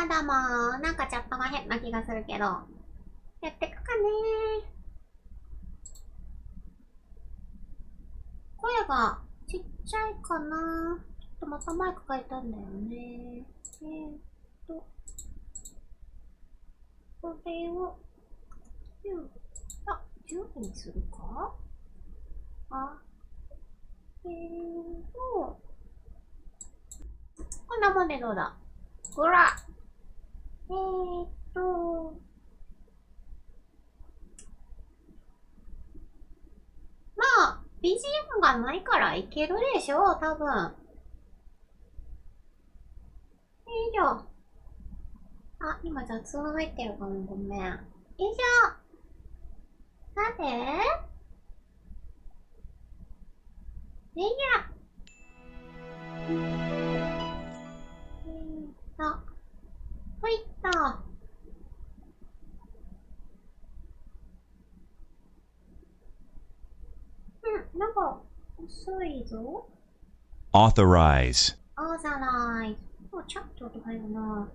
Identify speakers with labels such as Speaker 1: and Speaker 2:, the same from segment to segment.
Speaker 1: どうも。なんかチャットが変な気がするけど。やってくかね。声がちっちゃいかな。ちょっとまたマイク変えたんだよね。これを、10にするかこんなもんでどうだ。ほら。まあ、BGM がないからいけるでしょう、多分。よいしょ。あ、今雑音入ってるかも、ごめん。よいしょ。さて。よいしょ。ほいっと。なんか、遅いぞ。
Speaker 2: Authorize.
Speaker 1: Authorize. チャットとか言うな。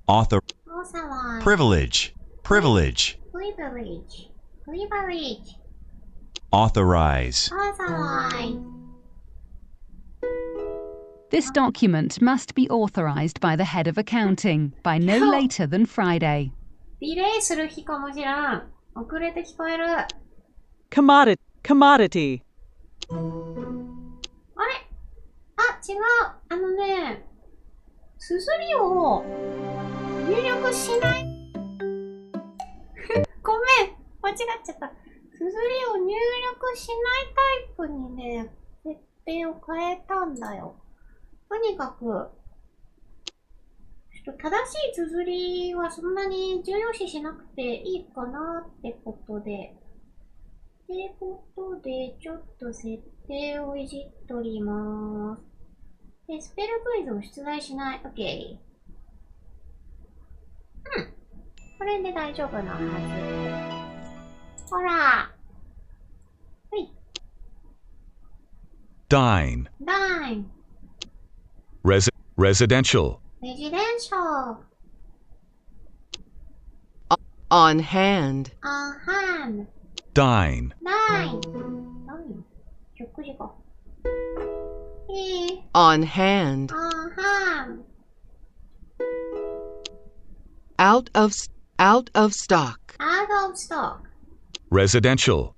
Speaker 2: Authorize.
Speaker 1: Privilege.
Speaker 2: Privilege. Authorize.
Speaker 3: This document must be authorized by the head of accounting by no later than Friday.
Speaker 1: ディレイする日かもしらん。遅れて聞こえる。
Speaker 4: Commodity.
Speaker 1: あれ？あ、違う。綴りを入力しない。ごめん。間違っちゃった。綴りを入力しないタイプにね、設定を変えたんだよ。とにかく、正しい綴りはそんなに重要視しなくていいかなってことで。ちょっと設定をいじっとりまーす。で、スペルクイズを出題しない。OK。これで大丈夫なはず。ほら。はい。
Speaker 2: Dine. Residential.
Speaker 5: On hand.
Speaker 2: Dine.
Speaker 1: 食事か。
Speaker 5: On hand. Out of stock.
Speaker 2: Residential.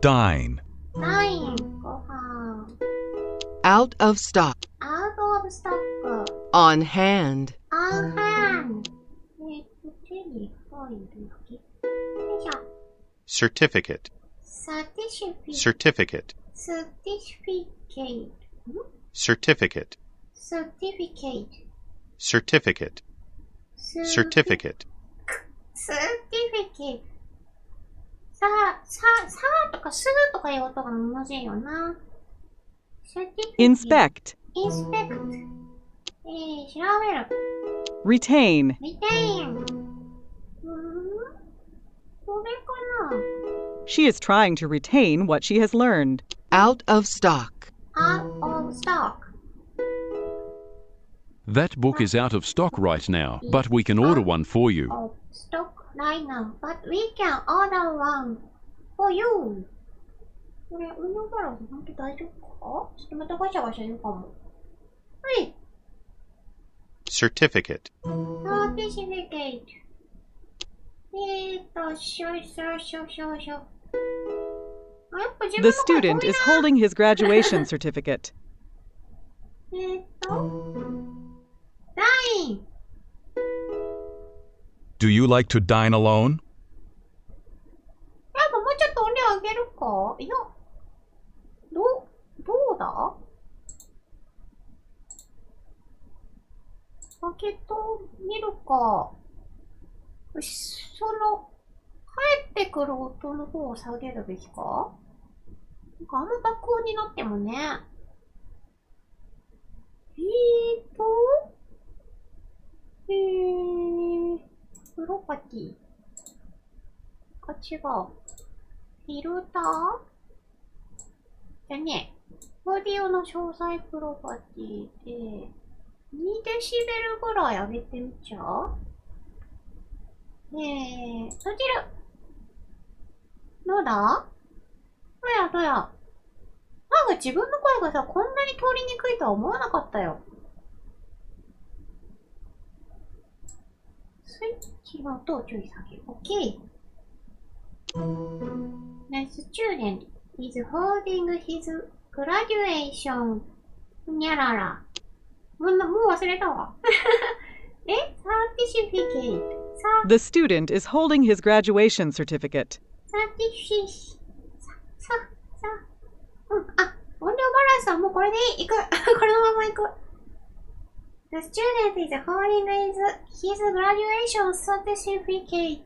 Speaker 2: Dine.
Speaker 1: ご飯。
Speaker 5: Out of stock. On hand.
Speaker 1: 手に入るだけ。よいしょ。
Speaker 2: Certificate.
Speaker 1: Certificate.
Speaker 2: Certificate.
Speaker 1: さとかすとかいう音がむずいよな。
Speaker 4: Inspect.
Speaker 1: 調べる。
Speaker 4: Retain.
Speaker 1: これかな。
Speaker 4: She is trying to retain what she has learned.
Speaker 5: Out of stock.
Speaker 1: Out of stock.
Speaker 6: That book is out of stock right now, but we can order one for you.
Speaker 1: Of stock right now, but we can order one for you. これ、運用バランス本当大丈夫か？ちょっとまたガシャガシャ言うかも。はい。
Speaker 2: Certificate.
Speaker 1: Certificate.
Speaker 4: The student is holding his graduation certificate.
Speaker 1: Dine.
Speaker 2: Do you like to dine alone?
Speaker 1: なんかもうちょっと音量上げるか？いや、どうだ？開けてみるか。帰ってくる音の方を下げるべきか？なんかあんま爆音になってもね。プロパティ。違う。フィルターじゃねえ。オーディオの詳細プロパティで、2デシベルぐらい上げてみちゃう？閉じる。どうだ？どうや。なんか自分の声がさ、こんなに通りにくいとは思わなかったよ。スイッチの音を注意下げる。OK。The student is holding his graduation. にゃらら。もう忘れたわ。certificate.
Speaker 4: The student is holding his graduation certificate.
Speaker 1: 音量バランスはもうこれでいい。これのままいく。The student is holding his graduation certificate.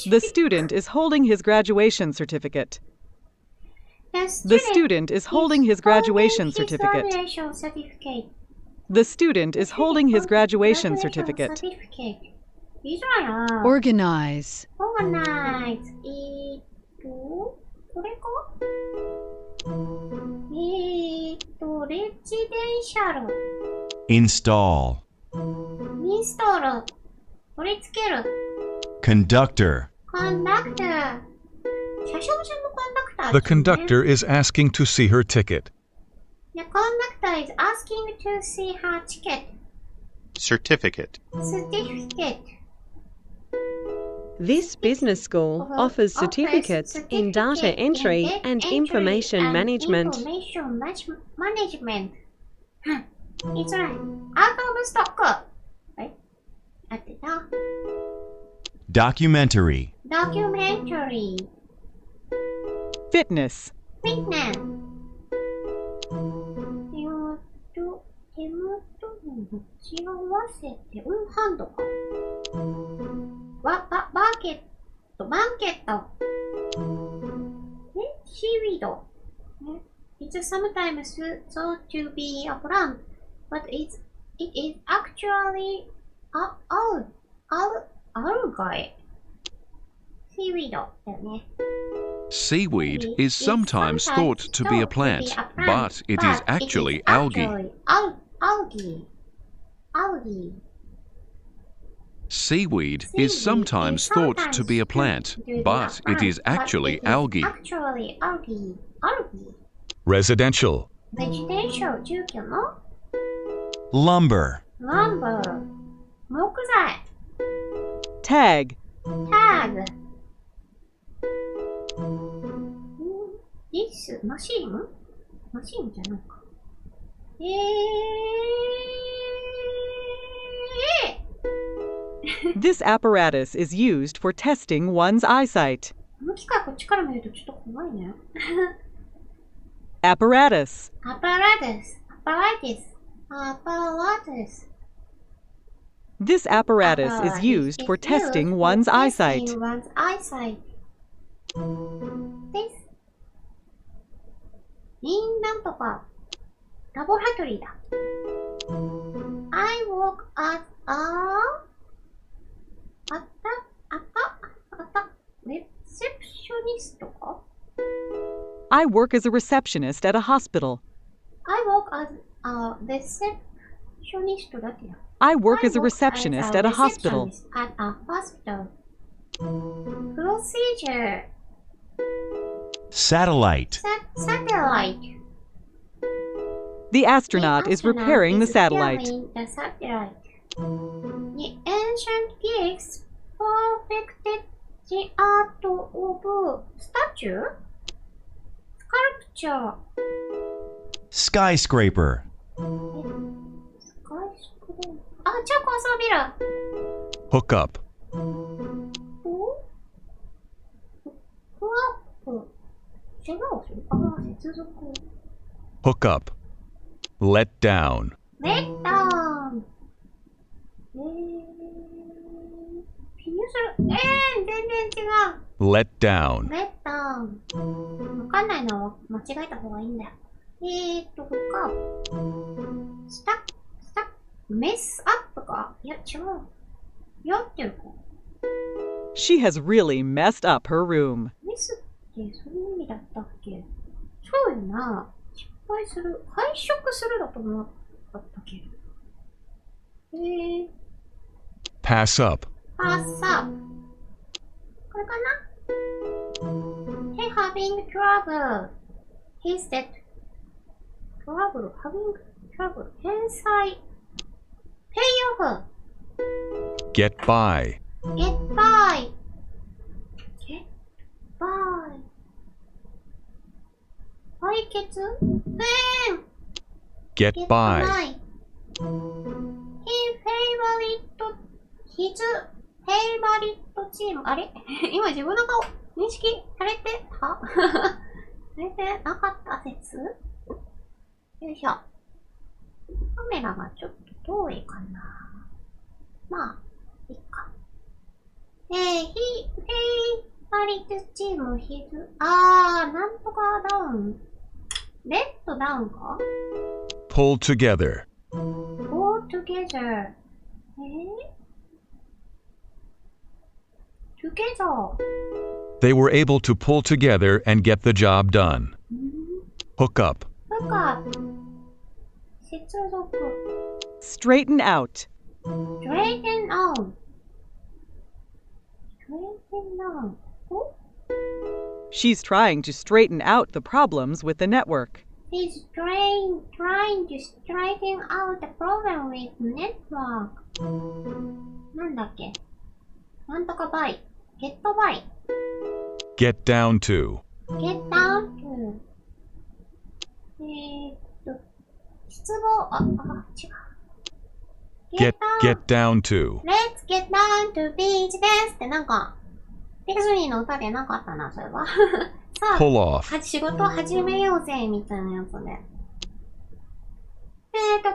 Speaker 4: The student is holding his graduation certificate. The student is holding his graduation certificate. The student is holding his graduation certificate.
Speaker 3: Organize.
Speaker 1: Organize. これか？レジデンシャル。
Speaker 2: Install.
Speaker 1: インストール。取り付ける。
Speaker 2: Conductor.
Speaker 1: コンダクター。車掌さんのコンダクター。
Speaker 2: The conductor is asking to see her ticket.
Speaker 1: The conductor is asking to see her ticket.
Speaker 2: Certificate.
Speaker 1: Certificate.
Speaker 7: This business school offers certificates in data entry and information management.
Speaker 1: Information management. 言いづらい。Out of stock. 合ってた。
Speaker 2: Documentary.
Speaker 1: Documentary.
Speaker 4: Fitness.
Speaker 1: Fitness. 手元の持ち合わせて、ハンドか。バンケット。シーウィード。It's sometimes thought to be a plant, but it is actually algae. シーウィードだよね。
Speaker 6: Seaweed is sometimes thought to be a plant, but it is actually algae.
Speaker 1: Algae.
Speaker 6: Seaweed is sometimes thought to be a plant, but it is actually algae.
Speaker 2: Residential.
Speaker 1: Residential 住居の
Speaker 2: Lumber.
Speaker 1: lumber 木材
Speaker 4: Tag.
Speaker 1: tag This マシンじゃないか。
Speaker 4: This apparatus is used for testing one's eyesight.
Speaker 1: この機械こっちから見るとちょっと怖いね。
Speaker 4: Apparatus. This apparatus is used for testing one's eyesight.
Speaker 1: This なんとかラボラトリーだ。I work as a receptionist か
Speaker 4: I work as a receptionist at a hospital.
Speaker 1: I work as a receptionist だってや。
Speaker 4: I work as a receptionist at a hospital.
Speaker 1: At a hospital. Procedure.
Speaker 2: Satellite.
Speaker 1: Satellite.
Speaker 4: The astronaut is repairing the satellite.
Speaker 1: The satellite. The ancient Greeks perfected the art of statue, sculpture.
Speaker 2: Skyscraper.
Speaker 1: あ、超高層ビル。
Speaker 2: Hook up.
Speaker 1: フックアップ。怪我をする。あ、接続。
Speaker 2: Hook up. Let down.
Speaker 1: Let down. 記入する。全然違う。
Speaker 2: Let down.
Speaker 1: Let down. わかんないのは間違えた方がいいんだよ。フックアップ。スタック。メスアップかいや、違う。やってるか。
Speaker 4: She has really messed up her room.
Speaker 1: メスってそういう意味だったっけそうよな。敗する。敗食するだと思ったっけ。
Speaker 2: Pass up.
Speaker 1: pass up. これかな ?He having trouble. He said trouble, having trouble. 返済。pay off.
Speaker 2: Get by.
Speaker 1: get by. get by. 解決
Speaker 2: Get by.
Speaker 1: His favorite team あれ今自分の顔認識されてたされてなかった説よいしょ。カメラがちょっと遠いかな。まあ、いいか。He favorite team his なんとかダウン。レッドダウンか
Speaker 2: Pull together.
Speaker 1: All together. Together.
Speaker 2: They were able to pull together and get the job done. Hook up.
Speaker 1: Hook up. 接続。
Speaker 4: Straighten out.
Speaker 1: Straighten out. Straighten out. Oh?
Speaker 4: She's trying to straighten out the problems with the network.
Speaker 1: He's trying to straighten out the problem with network. なんだっけなんとかバイ。Get by.
Speaker 2: Get down to.
Speaker 1: Get down to. 失望。違う。
Speaker 2: Get down to.
Speaker 1: Let's get down to beach ですってなんか、ディズニーの歌でなかったな、それは。さあ、
Speaker 2: Pull off.
Speaker 1: 仕事始めようぜ、みたいなやつで。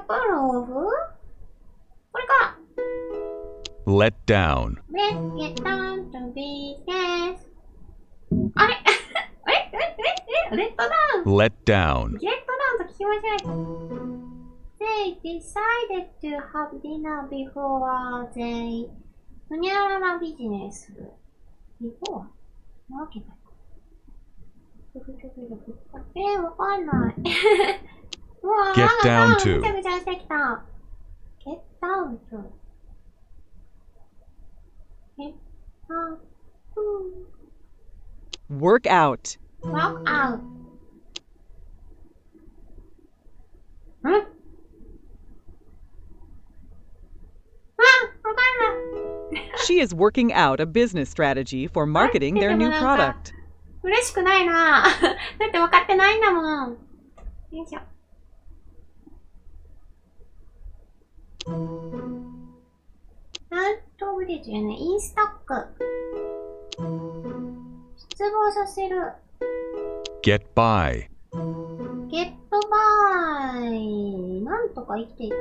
Speaker 1: pull off? これか。
Speaker 2: Let down.
Speaker 1: Let's get down to beach です。あれレッドダウン
Speaker 2: Let down.
Speaker 1: レッドダウンと聞き間違えた。They decided to have dinner before they ふにゃららビジネス。before? なわけない。わかんない。うわ
Speaker 2: Get down to.
Speaker 1: ぐちゃぐちゃしてきた。Get down to. Get down to.
Speaker 4: Work out.
Speaker 1: Walk out. んわかんない。
Speaker 4: She is working out a business strategy for marketing their new product.
Speaker 1: 嬉しくないなだって分かってないんだもん。よいしょ。アウトブリッジね、インスタック。失望させる。
Speaker 2: Get by.
Speaker 1: ゲットバイ。なんとか生きていく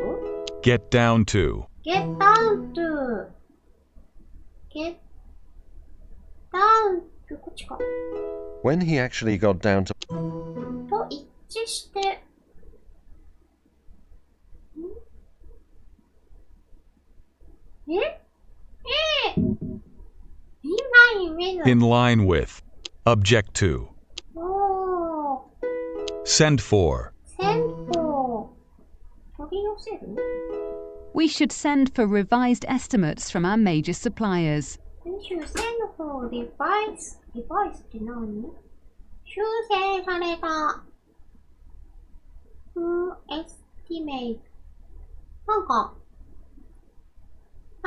Speaker 2: Get down to.
Speaker 1: ?Get down to. Get down to. こっちか。
Speaker 8: When he actually got down to
Speaker 1: と一致して。
Speaker 2: In line with. Object to. Send for.
Speaker 1: Send for. 取り寄せる
Speaker 3: We should send for revised estimates from our major suppliers.
Speaker 1: We should send for device って何修正された。estimate な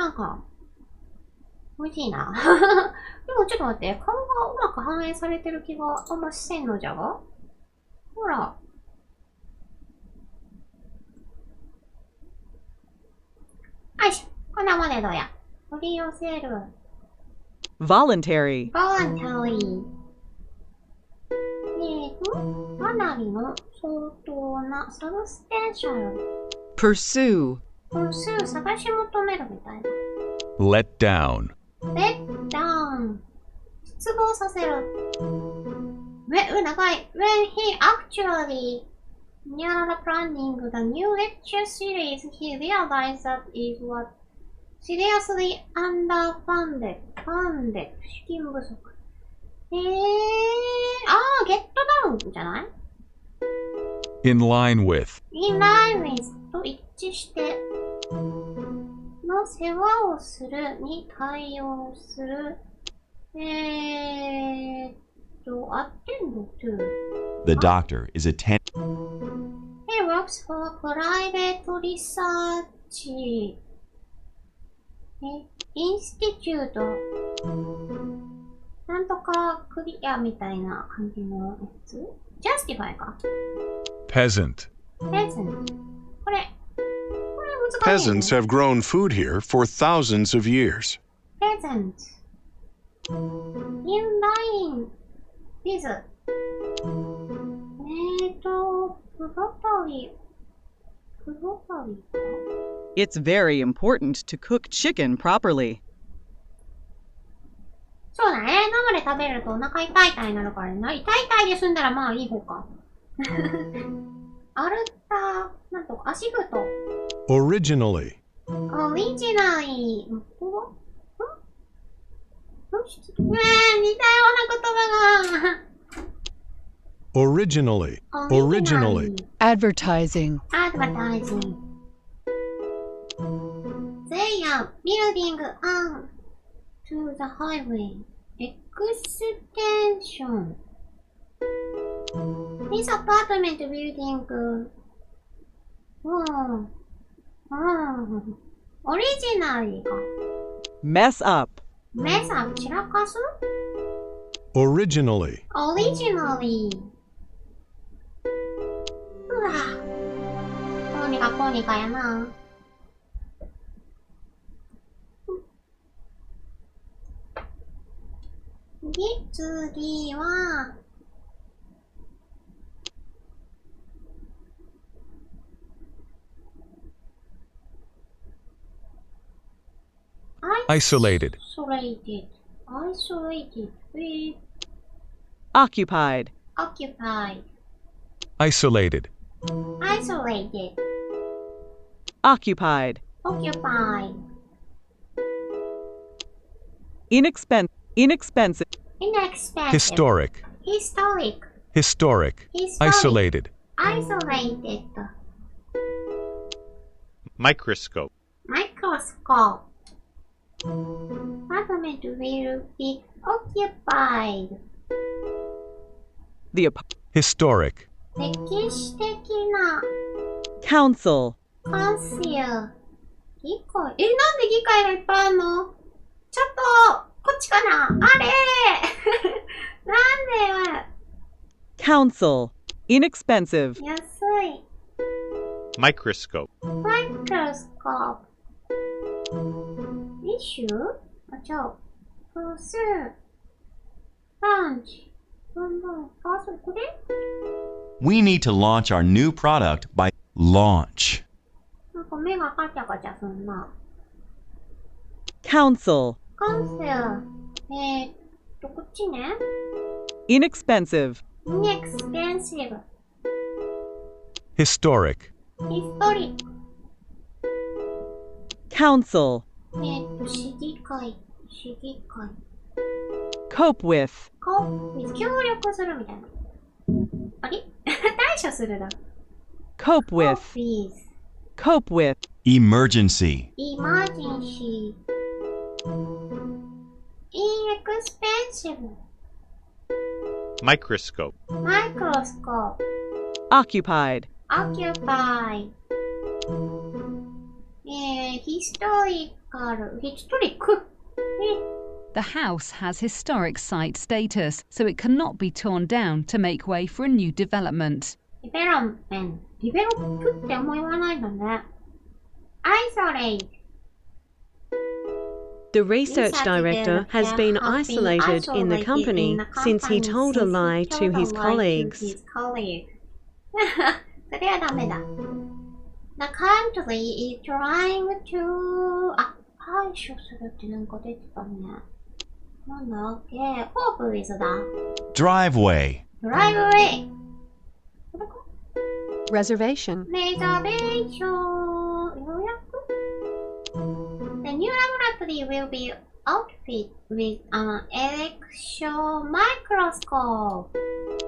Speaker 1: んか、美味しいな。でもちょっと待って、顔がうまく反映されてる気があんましせんのじゃがほら。よいしょ。こんなもんでどうや。取り寄せる。
Speaker 4: Voluntary.
Speaker 1: voluntary。かなりの相当なサブステンション。
Speaker 5: pursue,
Speaker 1: pursue 探し求めるみたいな。
Speaker 2: Let down.
Speaker 1: let down 失望させる。長い。When he actually planning the new lecture series, he realized that it was seriously underfunded. 資金不足。get down じゃない
Speaker 2: In line with.
Speaker 1: in line with と一致しての世話をするに対応する。attend to.
Speaker 9: The doctor is attending.
Speaker 1: He works for private research institute. なんとかクリアみたいな感じのやつ ?justify か。
Speaker 2: Peasant.
Speaker 1: peasant. これ難しいね。
Speaker 10: Peasants have grown food here for thousands of years.
Speaker 1: peasant. in line with. properly.
Speaker 4: It's very important to cook chicken properly.
Speaker 1: そうだね。生で食べるとお腹痛いになるからね。痛いで済んだらまあいい方か。アルタ、なんとか、足太。
Speaker 10: Originally.
Speaker 1: オリジナリー。似たような言葉が。
Speaker 10: Originally.
Speaker 5: Advertising.
Speaker 1: Advertising. They are building on to the highway. Extension. This apartment building. Originally か。
Speaker 4: Mess up.
Speaker 1: mess up 散らかす
Speaker 10: Originally.
Speaker 1: originally うわこうにかこうにかやな。で、次は
Speaker 2: Isolated.
Speaker 1: isolated with
Speaker 4: Occupied.
Speaker 1: occupied
Speaker 2: Isolated.
Speaker 1: isolated
Speaker 4: Occupied.
Speaker 1: occupied
Speaker 4: Inexpensive.
Speaker 1: inexpensive
Speaker 2: Historic.
Speaker 1: historic
Speaker 2: Historic. Isolated.
Speaker 1: isolated
Speaker 10: Microscope.
Speaker 1: microscope apartment will be occupied
Speaker 4: The
Speaker 2: Historic.
Speaker 1: 歴史的な
Speaker 4: Council.
Speaker 1: カンシル議会なんで議会がいっぱいあるのちょっとこっちかなあれなんで
Speaker 4: Council. Inexpensive.
Speaker 1: 安い
Speaker 10: Microscope.
Speaker 1: マイクロスコープイシューあ、じゃあプスランチどんどんあ、それこれ
Speaker 9: We need to launch our new product by launch.
Speaker 1: なんか目がカチャカチャすんな
Speaker 4: Council.
Speaker 1: カンセルこっちね
Speaker 4: Inexpensive.
Speaker 1: inexpensive
Speaker 2: Historic.
Speaker 1: historic
Speaker 4: Council.
Speaker 1: 市議会
Speaker 4: Cope with.
Speaker 1: 協力するみたいなあれ対処するだ
Speaker 4: Cope with.
Speaker 1: Office
Speaker 9: Cope with. Emergency.
Speaker 1: emergency inexpensive
Speaker 10: Microscope.
Speaker 1: microscope
Speaker 4: Occupied.
Speaker 1: occupied historic
Speaker 3: The house has historic site status, so it cannot be torn down to make way for a new development.
Speaker 1: development ディベロップってあんま言わないんだね isolate
Speaker 7: The research director has been isolated in the company since he told a lie to his colleagues.
Speaker 1: それはダメだ The country is trying to 排除するってなんか出てたねなんだっけ Cope with だ
Speaker 9: Driveway.
Speaker 1: Driveway
Speaker 5: Reservation.
Speaker 1: Reservation 予約 The new laboratory will be outfitted with an electron microscope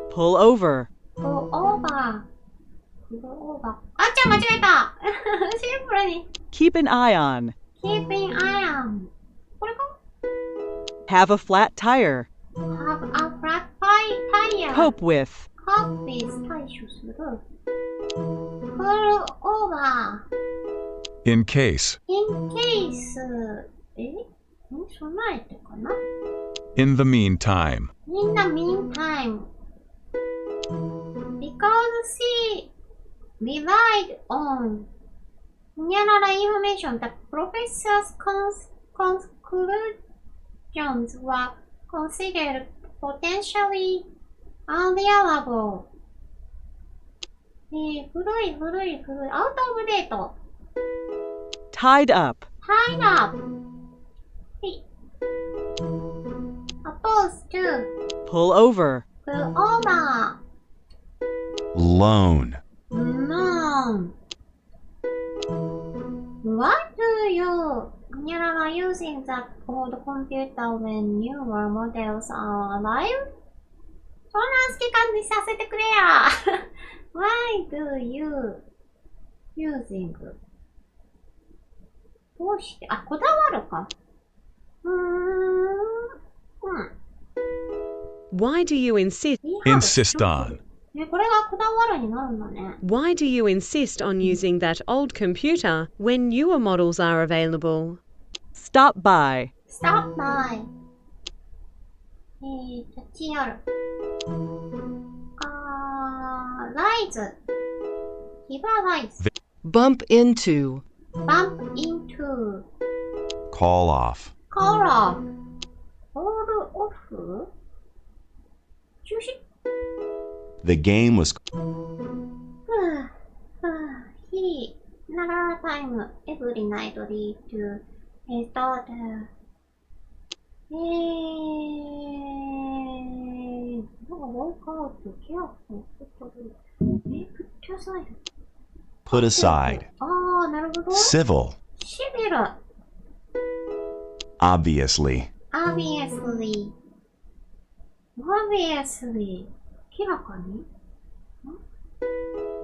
Speaker 4: Pull over.
Speaker 1: Pull over フルオーバー。あっちゃん間違えたシンプルに。
Speaker 4: Keep an eye on.
Speaker 1: Keep an eye on. これか
Speaker 4: Have a flat tire.
Speaker 1: Have a flat tire.
Speaker 4: Cope with.
Speaker 1: Cope with 対処する。フルオーバー。
Speaker 2: In case.
Speaker 1: In case. 備えてかな
Speaker 2: In the meantime.
Speaker 1: In the meantime. Because she relied on general information, the professor's conclusions were considered potentially unreliable. 古い。Out of date.
Speaker 4: Tied up.
Speaker 1: Tied up. はい。Opposed to.
Speaker 4: Pull over.
Speaker 1: Pull over.
Speaker 9: Loan.
Speaker 1: Loan. What do you using that old computer when newer models are alive? そんな好き感じさせてくれやWhy do you using? どうして、こだわるか。
Speaker 7: Why do you insist?
Speaker 2: Insist on.
Speaker 1: これがこだわるになるんだね。
Speaker 7: Why do you insist on using that old computer when newer models are available?
Speaker 4: Stop by.
Speaker 1: Stop by. 立ち寄る。rise. give a rise.
Speaker 5: Bump into.
Speaker 1: Bump into.
Speaker 9: Call off.
Speaker 1: Call off. Call off? 中止
Speaker 9: The game was.
Speaker 1: He another time every night lead to his daughter. walk out careful. Put aside.
Speaker 9: Put aside.
Speaker 1: なるほど。
Speaker 9: Civil.
Speaker 1: Civil.
Speaker 9: Obviously.
Speaker 1: Obviously. 明らかに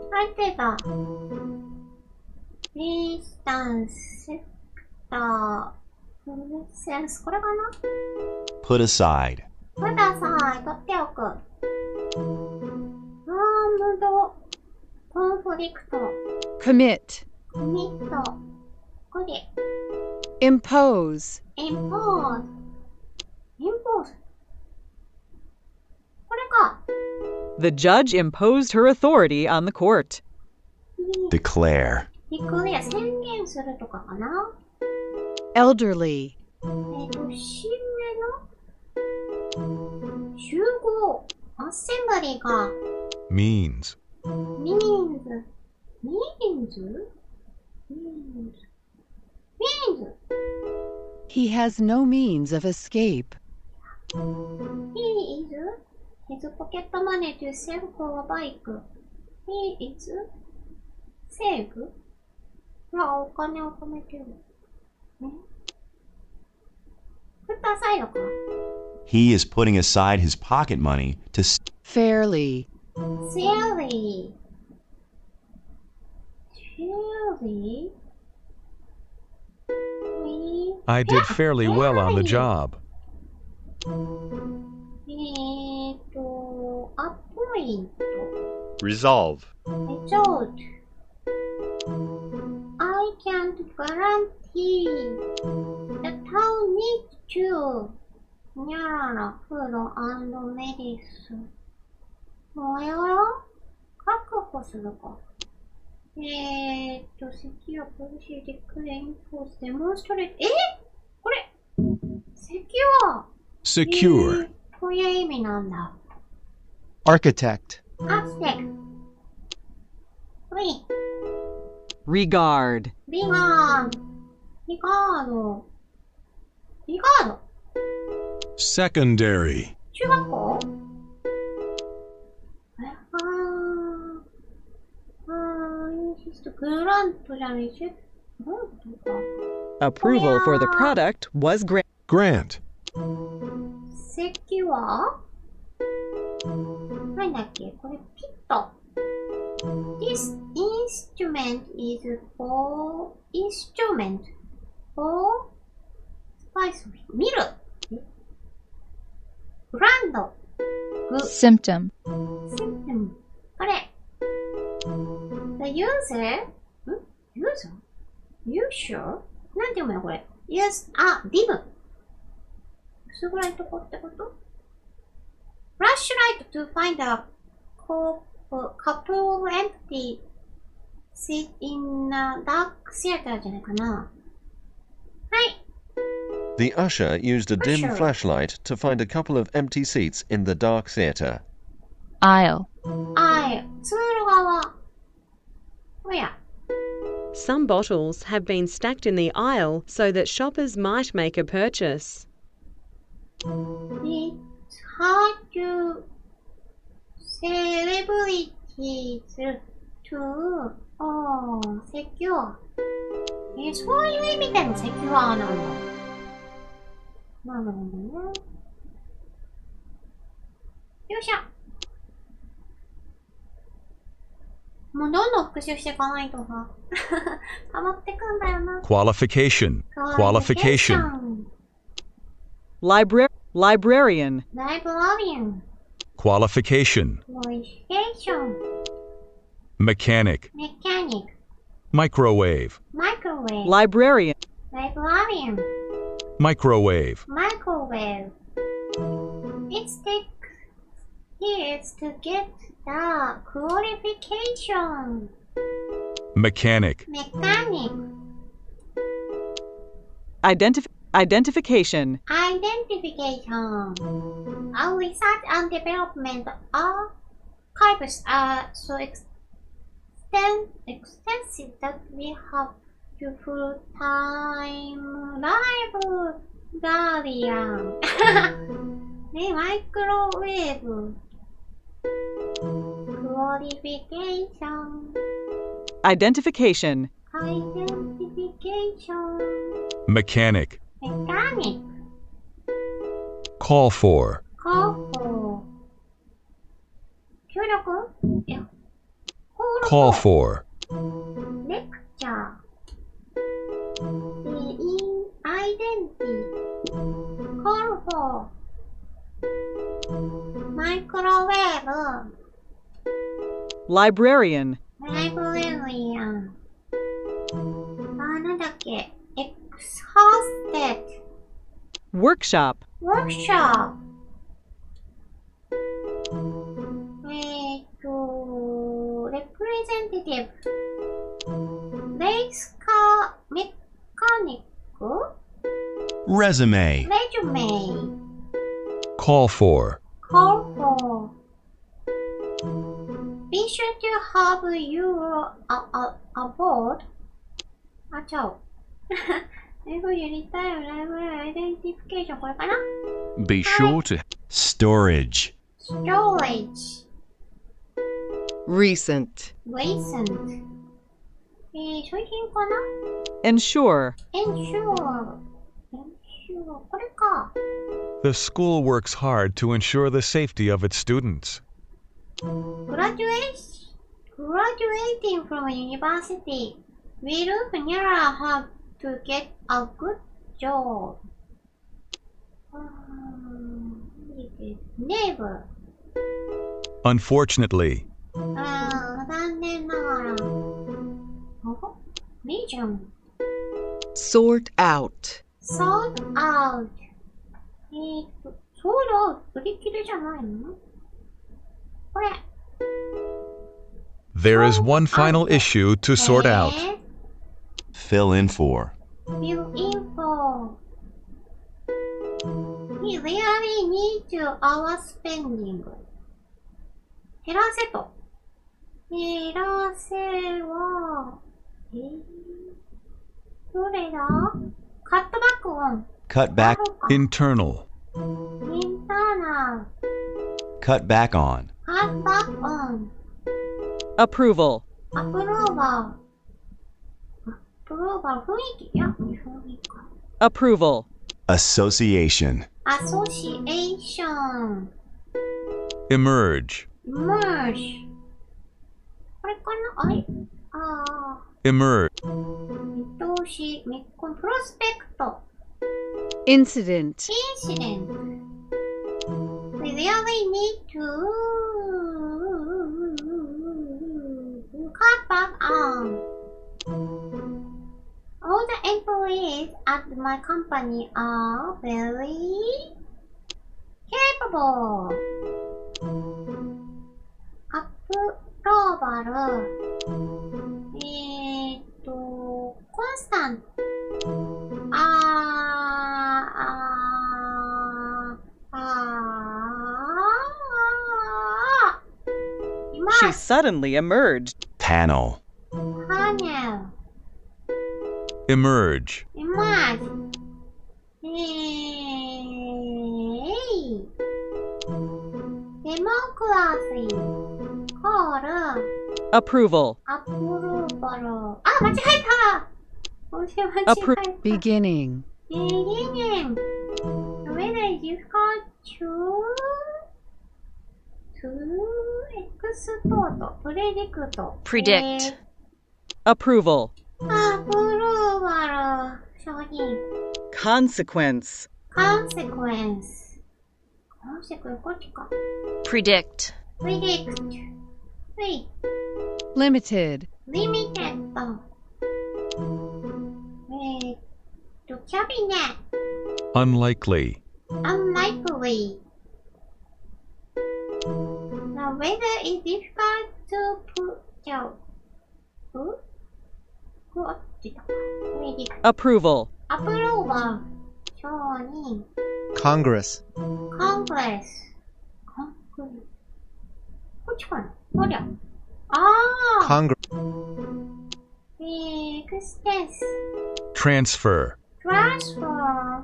Speaker 1: 相手だ。Distance. Sector. Sense. これかな
Speaker 9: Put aside.
Speaker 1: Put aside. 取っておく。Armed conflict.
Speaker 3: Commit.
Speaker 1: Commit. これ。
Speaker 3: Impose.
Speaker 1: Impose. Impose. これか。
Speaker 4: The judge imposed her authority on the court.
Speaker 9: Declare.
Speaker 1: Declare. 宣言するとかかな
Speaker 3: Elderly.
Speaker 1: 年上の集合。アッセンブリーが。
Speaker 2: Means.
Speaker 1: Means.
Speaker 3: He has no means of escape.
Speaker 1: He is his pocket money to save for a bike. He is save? お金を貯めてる。プットアサイドか。
Speaker 9: He is putting aside his pocket money to.
Speaker 3: Fairly.
Speaker 1: Fairly.
Speaker 2: I did fairly well on the job.
Speaker 1: Appoint.
Speaker 10: Resolve.
Speaker 1: Result. I can't guarantee the town needs to near food and medicine. もや確保するか。secure policy declare enforce demonstrate. これ secure.
Speaker 2: Secure.
Speaker 1: こういう意味なんだ。
Speaker 5: Architect.
Speaker 1: Architect.
Speaker 4: Regard.
Speaker 1: Regard.
Speaker 10: Secondary.
Speaker 1: 中学校グラントじゃないし。グラントか。
Speaker 4: Approval for the product was granted.
Speaker 10: Grant.
Speaker 1: セキュアなんだっけこれピット。This instrument is for spice. 見る。ブランド。
Speaker 11: symptom,
Speaker 1: symptom. これ。The user? User? You sure? なんて読むのこれ。Use a dim. 薄暗いとこってこと？ Flashlight to find a couple of empty seats in a dark theater じゃないかな。はい。
Speaker 8: The usher used a dim
Speaker 1: Usher.
Speaker 8: flashlight to find a couple of empty seats in the dark theatre.
Speaker 11: aisle,
Speaker 1: 通路側。おや。
Speaker 7: Some bottles have been stacked in the aisle so that shoppers might make a purchase.
Speaker 1: It's hard to celebrities to secure. そういう意味でのセキュアなんだ。なるほどね。よいしょ。もうどんどん復習していかないとさ、溜まってくんだよな。
Speaker 2: Qualification. Qualification.
Speaker 4: Librarian.
Speaker 1: Librarian.
Speaker 2: Qualification.
Speaker 1: Qualification.
Speaker 2: Mechanic.
Speaker 1: Mechanic.
Speaker 2: Microwave.
Speaker 1: Microwave.
Speaker 4: Librarian.
Speaker 1: Librarian.
Speaker 2: Microwave.
Speaker 1: Microwave. It takes years to get the qualification.
Speaker 2: Mechanic.
Speaker 1: Mechanic.
Speaker 4: Identification.
Speaker 1: Identification. Our research and development archives are so extensive that we have to full-time librarian. ね、マイクロウェーブ。Qualification.
Speaker 4: Identification.
Speaker 1: Identification.
Speaker 2: Mechanic.
Speaker 1: Mechanic.
Speaker 2: Call for.
Speaker 1: Call for. 協力？いや。
Speaker 2: Call for.
Speaker 1: Lecture. Identity. Call for. Microwave.
Speaker 4: Librarian.
Speaker 1: Librarian. なんだっけ。Exhausted.
Speaker 4: Workshop.
Speaker 1: Workshop. Representative. Race car mechanic.
Speaker 9: Resume.
Speaker 1: Resume.
Speaker 2: Call for.
Speaker 1: Call for. Be sure to have your aboard. あ、ちゃう。英語やりたいよ。ライブラリアイデンティフィケーションこれかな
Speaker 6: Be sure to
Speaker 9: Storage.
Speaker 1: Storage.
Speaker 5: Recent.
Speaker 1: Recent. 商品かな
Speaker 4: Ensure.
Speaker 1: Ensure. Ensure. これか。
Speaker 2: The school works hard to ensure the safety of its students.
Speaker 1: Graduating from university. We look nearer have to get a good job. Never.
Speaker 2: Unfortunately.
Speaker 1: 残念ながら。Region.
Speaker 5: Sort out.
Speaker 1: Sold out. Sold out. 売り切れじゃないのこれ。
Speaker 2: There is one final issue to sort out.
Speaker 9: Fill in for.
Speaker 1: Fill in for. We really need to our spending. 減らせと。減らせは、どれだ ?Cut back on.
Speaker 9: Cut back.
Speaker 2: Internal.
Speaker 1: Internal.
Speaker 9: Cut back on.
Speaker 1: Cut back on.
Speaker 4: Approval.
Speaker 1: Approval. Approval. 雰囲気。いや、雰囲気か。
Speaker 4: Approval.
Speaker 9: Association.
Speaker 1: Association.
Speaker 2: Emerge.
Speaker 1: Merge. ここれかなあれ
Speaker 2: emerge,
Speaker 1: 見通し、プロスペクト。
Speaker 7: Incident.
Speaker 1: Incident. We really need to cut back on. All the employees at my company are very capable. Approval. Constant.
Speaker 4: She suddenly emerged.
Speaker 9: Panel.
Speaker 1: Panel.
Speaker 2: emerge,
Speaker 1: Emerge. Democracy. Call.
Speaker 4: Approval.
Speaker 1: Approval. あ、間違えた。間違えた。
Speaker 7: Beginning.
Speaker 1: Beginning. Whether you've got to export, predict.
Speaker 11: Predict.
Speaker 4: Approval.
Speaker 1: Approval. 承認。
Speaker 4: Consequence.
Speaker 1: Consequence. Consequence こっちか。
Speaker 11: Predict.
Speaker 1: Predict.
Speaker 7: Limited.
Speaker 1: Limited. Cabinet.
Speaker 2: unlikely,
Speaker 1: Unlikely. Now whether it's difficult to
Speaker 4: Approval.
Speaker 1: Approval. 承認。
Speaker 10: Congress,
Speaker 1: Congress. こっちかなこりゃ。
Speaker 10: Congress,
Speaker 1: Extends.
Speaker 2: transfer,
Speaker 1: Transfer.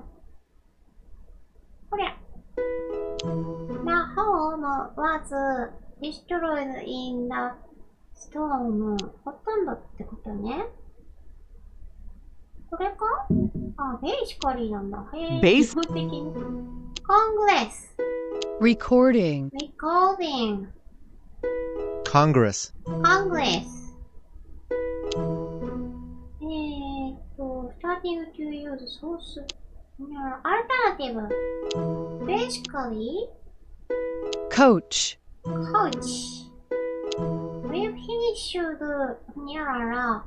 Speaker 1: こりゃ。The home was destroyed in the storm. ほとんどってことね。これかベーシカリーなんだ。へ
Speaker 4: ベース
Speaker 1: 基本的に。Congress.
Speaker 7: Recording.
Speaker 1: Recording.
Speaker 10: Congress,
Speaker 1: Congress. Starting to use source. Alternative. Basically,
Speaker 7: Coach.
Speaker 1: coach. We finished near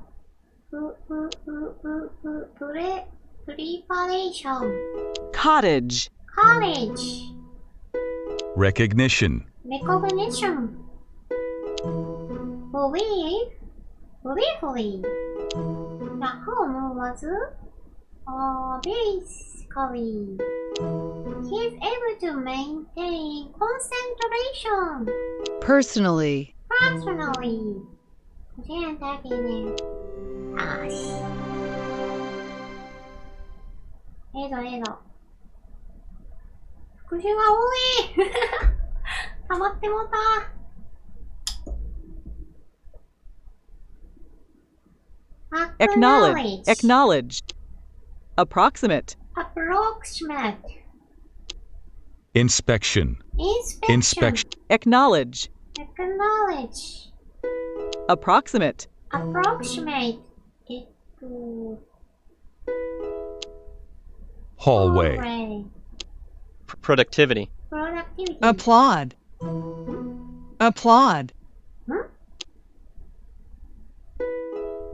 Speaker 1: preparation.
Speaker 4: Cottage.
Speaker 1: College.
Speaker 2: recognition,
Speaker 1: Recognition. Briefly. The home was basically. He's able to maintain concentration.
Speaker 7: Personally.
Speaker 1: Personally. 個人的に。よし。ええぞ。復習が多い溜まってもうた。
Speaker 4: Acknowledge. Approximate.
Speaker 1: Approximate.
Speaker 2: inspection,
Speaker 1: Inspection.
Speaker 4: Acknowledge.
Speaker 1: Acknowledge.
Speaker 4: Approximate.
Speaker 1: Approximate.
Speaker 2: hallway,
Speaker 12: Productivity.
Speaker 1: Productivity.
Speaker 7: Applaud. Applaud.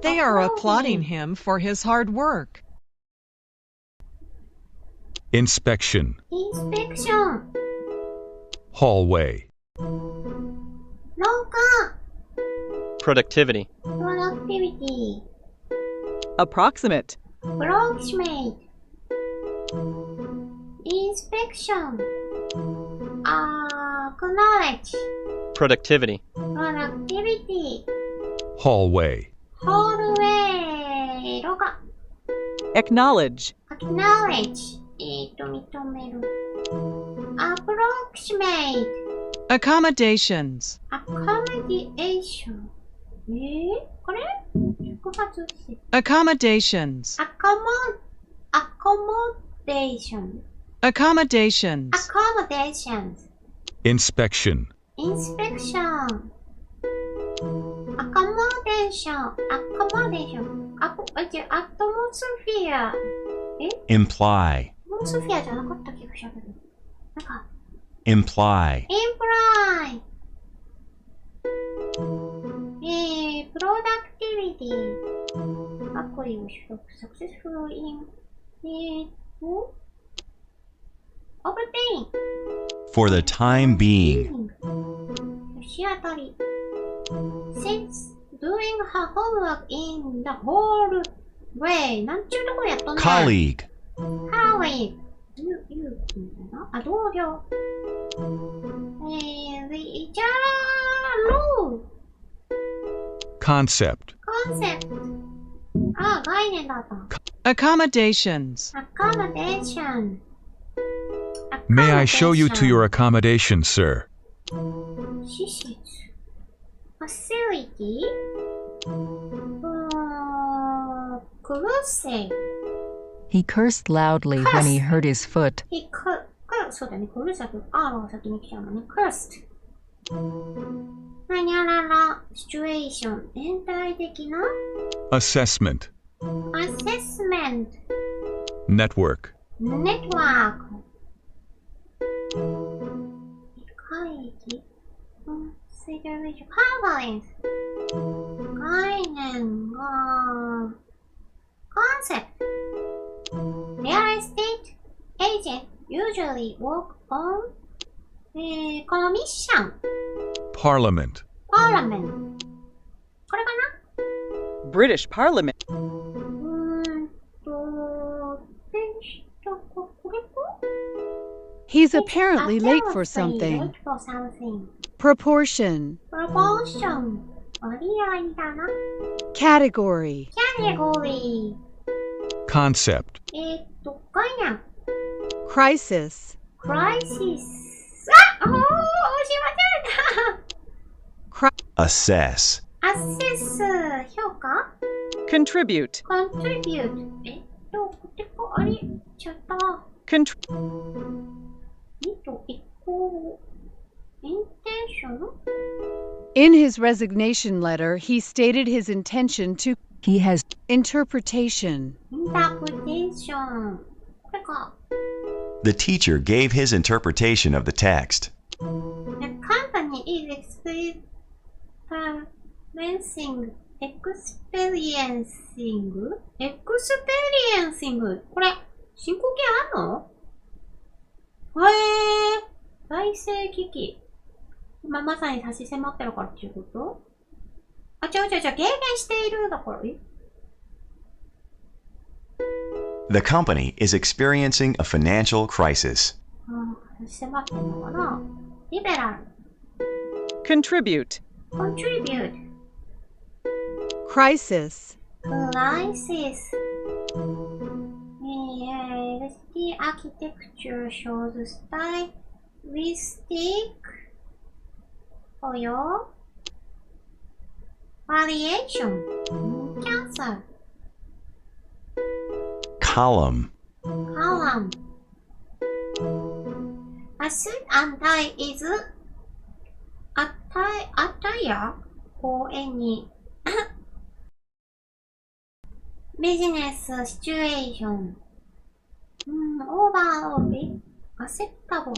Speaker 7: They are applauding him for his hard work.
Speaker 2: inspection,
Speaker 1: Inspection.
Speaker 2: hallway,
Speaker 1: 廊下。
Speaker 12: Productivity.
Speaker 1: Productivity.
Speaker 4: Approximate.
Speaker 1: Approximate. Inspection. Acknowledge.
Speaker 12: Productivity.
Speaker 1: Productivity.
Speaker 2: hallway,
Speaker 1: Hallway. 廊下。
Speaker 4: Acknowledge.
Speaker 1: Acknowledge. 認める。Approximate.
Speaker 7: Accommodations.
Speaker 1: Accommodation. これ触発して。
Speaker 7: Accommodations.
Speaker 1: Accommodation.
Speaker 7: Accommodations.
Speaker 1: Accommodations.
Speaker 2: inspection,
Speaker 1: Inspection. Accommodation. accommodation, accommodation, atmosphere. え
Speaker 9: imply,
Speaker 1: atmosphere じゃなかった気がしたけど。なんか、
Speaker 9: imply,
Speaker 1: imply. productivity. アプリを取得 successful in, obtain.
Speaker 9: for the time being,
Speaker 1: し当たり since doing her homework in the whole way なんちゅうとこやっとんねん
Speaker 9: colleague,
Speaker 1: colleague みたいなあ同僚the rule
Speaker 2: concept,
Speaker 1: concept あ概念だった
Speaker 4: Accommodations.
Speaker 1: accommodation
Speaker 2: may I show you to your accommodation, sir?
Speaker 1: 施設 facility クルセ
Speaker 3: He cursed loudly when he hurt his foot.
Speaker 1: そうだね、クルセ R が先に来ちゃうのね、cursed 何やらら、シチュエーション、全体的な
Speaker 2: assessment,
Speaker 1: assessment
Speaker 2: network,
Speaker 1: network 会議 consideration conference 概念が concept real estate agent usually work on commission
Speaker 2: parliament,
Speaker 1: parliament これかな
Speaker 4: British Parliament.
Speaker 1: これか
Speaker 7: He's apparently late for something. Proportion.
Speaker 1: proportion 割合だな
Speaker 7: Category.
Speaker 1: category
Speaker 2: concept,
Speaker 1: 概念
Speaker 7: Crisis.
Speaker 1: crisis あ、おー、しまった
Speaker 9: assess,
Speaker 1: assess 評価
Speaker 4: Contribute.
Speaker 1: contribute これかあれちゃった intention
Speaker 7: In his resignation letter, he stated his intention to
Speaker 3: He has
Speaker 7: interpretation.
Speaker 1: interpretation これか
Speaker 9: the teacher gave his interpretation of the text.
Speaker 1: The company is experiencing これ進行形あんの財政危機今まさに差し迫ってるからっていうことあ、違う、軽減しているだから
Speaker 9: The company is experiencing a financial crisis.
Speaker 1: 差し迫ってんのかなリベラル
Speaker 4: Contribute.
Speaker 1: contribute
Speaker 7: Crisis.
Speaker 1: crisis the architecture shows stylistic for your variation cancer
Speaker 9: Column,
Speaker 1: column a suit and tie is attire for any business situation overall acceptable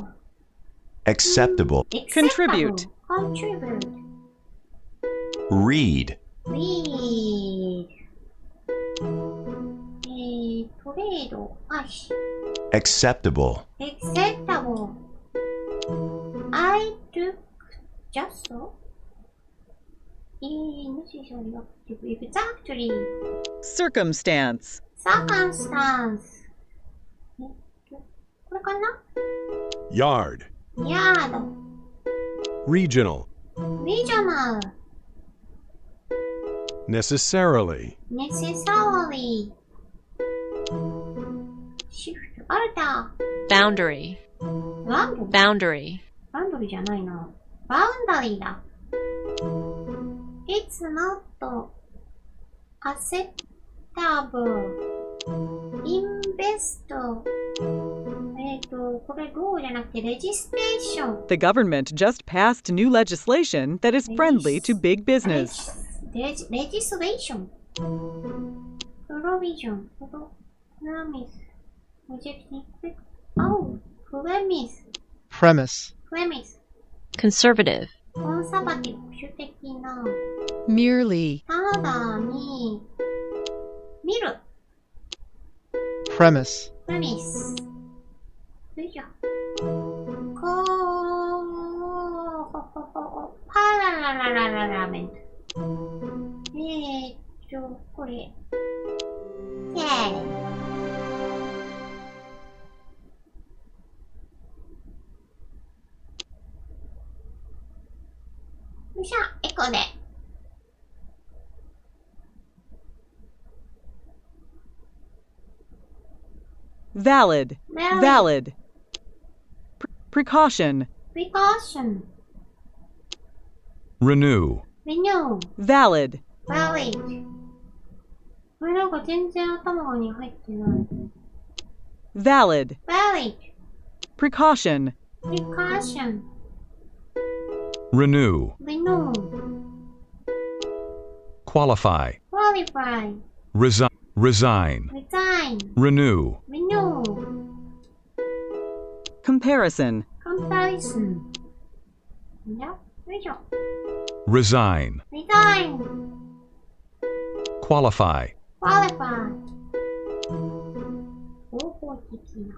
Speaker 9: acceptable,
Speaker 4: Contribute.
Speaker 1: contribute
Speaker 9: read,
Speaker 1: read trade
Speaker 9: acceptable,
Speaker 1: acceptable I took just so necessary exactly
Speaker 4: Circumstance.
Speaker 1: circumstance これかな
Speaker 13: Yard,
Speaker 1: yard
Speaker 13: regional,
Speaker 1: regional
Speaker 13: necessarily,
Speaker 1: necessarily shift alter
Speaker 11: Boundary.
Speaker 1: boundary
Speaker 11: Boundary.
Speaker 1: バウンドリーじゃないな。バウンダリーだ。It's not acceptable. Invest. これローじゃなくてレジステーション。
Speaker 4: The government just passed new legislation that is friendly to big business.
Speaker 1: legislation, provision, premise, projecting, premise,
Speaker 11: conservative,
Speaker 1: コンサバティブ、保守的な、
Speaker 5: merely,
Speaker 1: ただに、見る、
Speaker 10: premise,
Speaker 1: premise、よいしょ、パラララララメント。これ、よいしょ、エコで。
Speaker 4: valid, valid. Precaution,
Speaker 1: precaution,
Speaker 2: Renew.
Speaker 1: renew,
Speaker 4: valid.
Speaker 1: valid. これなんか全然頭に入ってない。
Speaker 4: valid,
Speaker 1: valid,
Speaker 4: precaution,
Speaker 1: precaution,
Speaker 2: Renew.
Speaker 1: renew,
Speaker 2: Qualify.
Speaker 1: qualify,
Speaker 2: Resign.
Speaker 1: resign,
Speaker 2: Renew.
Speaker 1: renew,
Speaker 4: comparison,
Speaker 1: comparison. よいしょ。
Speaker 2: Resign.
Speaker 1: resign,
Speaker 2: Qualify.
Speaker 1: qualify. 合法的な。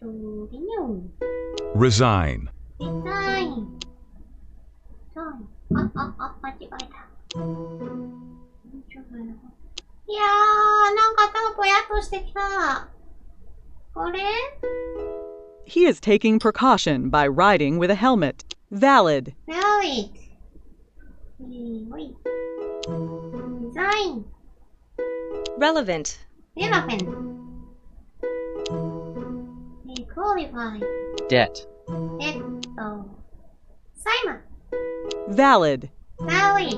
Speaker 1: renew,
Speaker 2: Resign.
Speaker 1: resign. 間違えた。いやー、なんか頭ぽやっとしてきた。これ
Speaker 4: he is taking precaution by riding with a helmet. Valid,
Speaker 1: valid. ほい。design.
Speaker 7: relevant,
Speaker 1: relevant. qualify.
Speaker 12: Debt.
Speaker 1: Simon.
Speaker 4: valid,
Speaker 1: valid.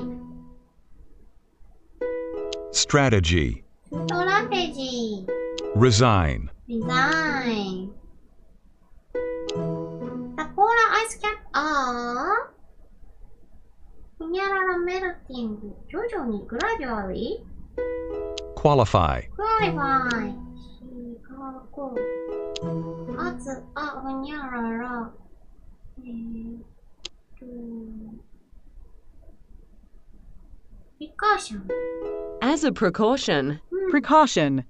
Speaker 2: Strategy.
Speaker 1: strategy.
Speaker 2: Resign.
Speaker 1: resign. The polar ice cap are ふにゃらら melting 徐々に gradually
Speaker 2: Qualify.
Speaker 1: qualify あつあふにゃららprecaution
Speaker 7: as a precaution,
Speaker 4: precaution,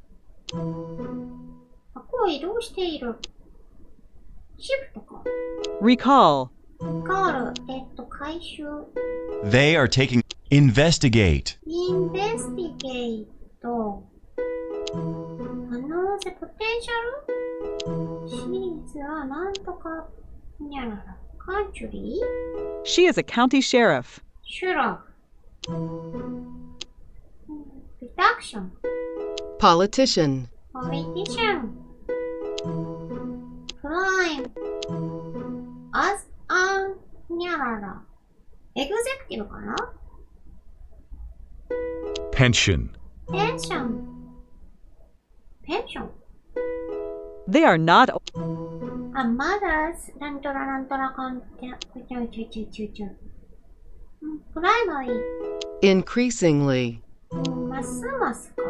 Speaker 1: 箱を移動しているシフトか
Speaker 4: recall,
Speaker 1: カール回収
Speaker 9: They are taking. Investigate.
Speaker 1: investigate 可能性 potential シリーズはなんとかにゃらら country
Speaker 4: she is a county sheriff.
Speaker 1: sheriff reduction
Speaker 5: politician,
Speaker 1: politician crime as a にゃらら executive かな
Speaker 2: Pension.
Speaker 1: pension pension
Speaker 4: They are not.
Speaker 1: a mother's なんとらなんとらかんてprimary
Speaker 5: increasingly,
Speaker 1: ますますか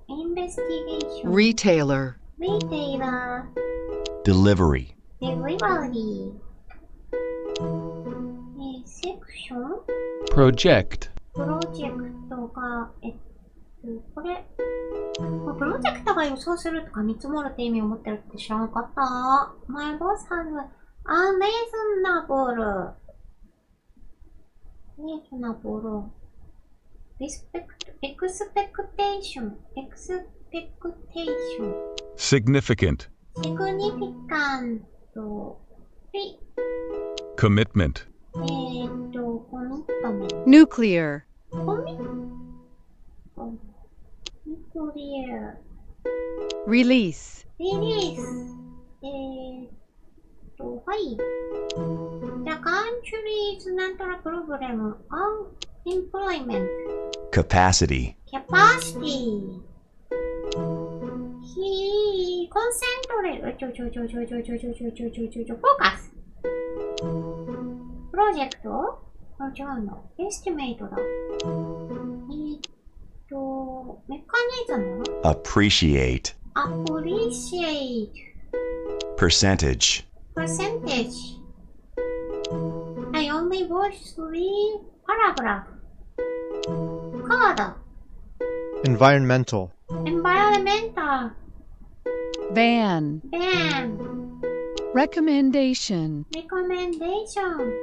Speaker 1: investigation
Speaker 5: retailer,
Speaker 1: retailer
Speaker 9: Delivery.
Speaker 1: delivery section
Speaker 13: Project.
Speaker 1: プロジェクトがこれプロジェクトが予想するとか見積もるって意味を持ってるって知らなかった。My boss has unreasonable expectation
Speaker 2: Significant.
Speaker 1: significant
Speaker 2: Commitment.
Speaker 1: commitment
Speaker 7: nuclear,
Speaker 1: nuclear
Speaker 7: release,
Speaker 1: release はい。The country's なんとらプログラム unemployment
Speaker 9: Capacity.
Speaker 1: capacity こコンセントレート、フォーカス。プロジェクト？あ、違うの。エスティメイトだ。メカニズム？
Speaker 9: appreciate,
Speaker 1: appreciate,
Speaker 9: percentage,
Speaker 1: percentage. I only watched 3 paragraphs. Card.
Speaker 10: Environmental.
Speaker 1: Environmental.
Speaker 3: Van.
Speaker 1: Ban.
Speaker 3: Recommendation.
Speaker 1: Recommendation.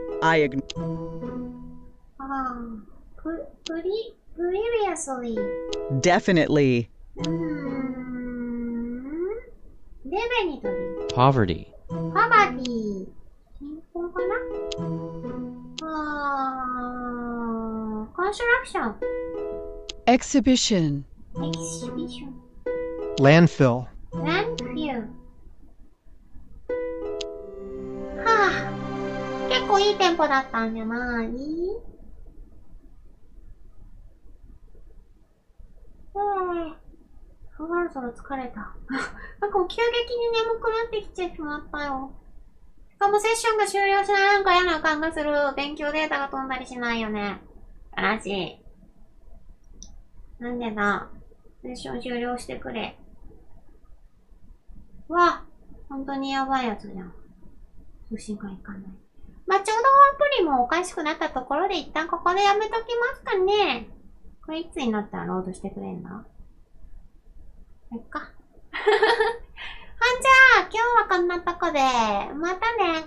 Speaker 1: Previously.
Speaker 4: Definitely.
Speaker 1: Definitely.
Speaker 12: Poverty.
Speaker 1: Poverty. 貧困かな？Construction.
Speaker 3: Exhibition.
Speaker 1: Exhibition.
Speaker 10: Landfill.
Speaker 1: Landfill. はぁ。結構いいテンポだったんじゃない？そろそろ疲れた。なんか急激に眠くなってきてしまったよ。しかもセッションが終了しないなんか嫌な予感がする。勉強データが飛んだりしないよね。悲しい。なんでだ。セッション終了してくれ。うわ、本当にやばいやつじゃん。通信がいかない。まあ、ちょうどアプリもおかしくなったところで一旦ここでやめときますかね。これいつになったらロードしてくれんだ？そっか。ほんじゃあ、今日はこんなとこで。またね。